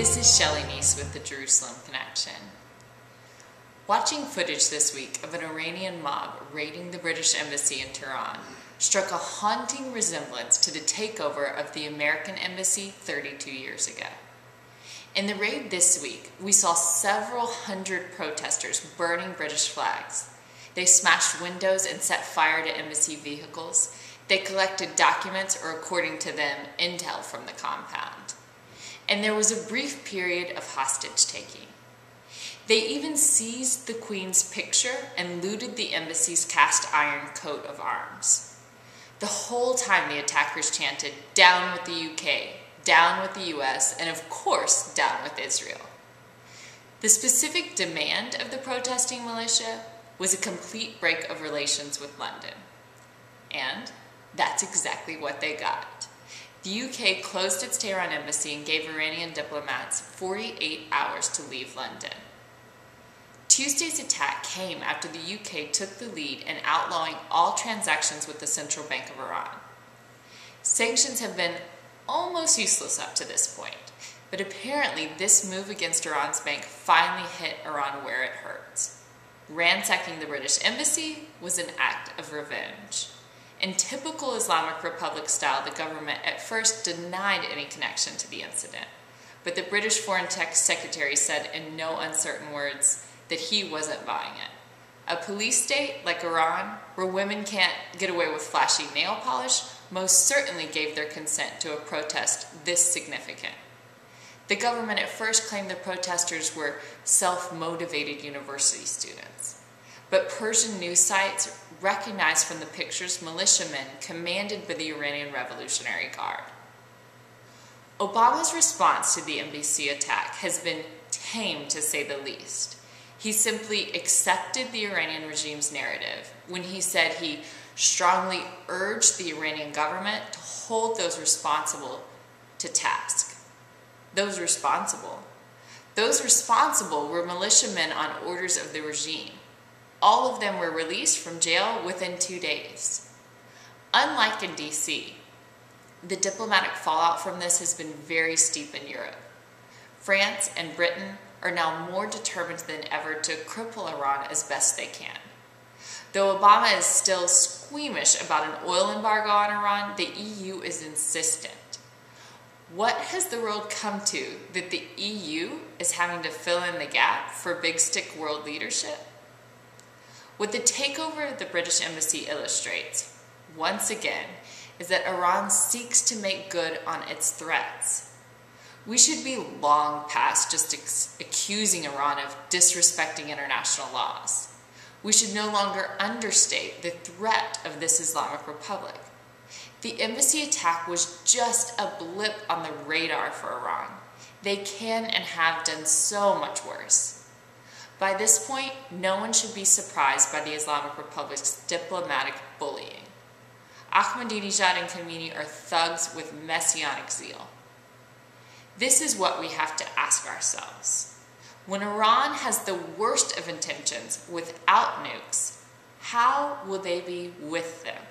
This is Shelley Neese with the Jerusalem Connection. Watching footage this week of an Iranian mob raiding the British Embassy in Tehran struck a haunting resemblance to the takeover of the American Embassy 32 years ago. In the raid this week, we saw several hundred protesters burning British flags. They smashed windows and set fire to embassy vehicles. They collected documents, or according to them, intel from the compound. And there was a brief period of hostage-taking. They even seized the Queen's picture and looted the embassy's cast iron coat of arms. The whole time the attackers chanted, "Down with the UK, down with the US, and of course, down with Israel." The specific demand of the protesting militia was a complete break of relations with London. And that's exactly what they got. The UK closed its Tehran embassy and gave Iranian diplomats 48 hours to leave London. Tuesday's attack came after the UK took the lead in outlawing all transactions with the Central Bank of Iran. Sanctions have been almost useless up to this point, but apparently this move against Iran's bank finally hit Iran where it hurts. Ransacking the British Embassy was an act of revenge. In typical Islamic Republic style, the government at first denied any connection to the incident, but the British Foreign Secretary said in no uncertain words that he wasn't buying it. A police state like Iran, where women can't get away with flashy nail polish, most certainly gave their consent to a protest this significant. The government at first claimed the protesters were self-motivated university students, but Persian news sites recognized from the pictures militiamen commanded by the Iranian Revolutionary Guard. Obama's response to the embassy attack has been tame, to say the least. He simply accepted the Iranian regime's narrative when he said he strongly urged the Iranian government to hold those responsible to task. Those responsible were militiamen on orders of the regime. All of them were released from jail within 2 days. Unlike in DC, the diplomatic fallout from this has been very steep in Europe. France and Britain are now more determined than ever to cripple Iran as best they can. Though Obama is still squeamish about an oil embargo on Iran, the EU is insistent. What has the world come to that the EU is having to fill in the gap for big stick world leadership? What the takeover of the British Embassy illustrates, once again, is that Iran seeks to make good on its threats. We should be long past just accusing Iran of disrespecting international laws. We should no longer understate the threat of this Islamic Republic. The embassy attack was just a blip on the radar for Iran. They can and have done so much worse. By this point, no one should be surprised by the Islamic Republic's diplomatic bullying. Ahmadinejad and Khomeini are thugs with messianic zeal. This is what we have to ask ourselves. When Iran has the worst of intentions without nukes, how will they be with them?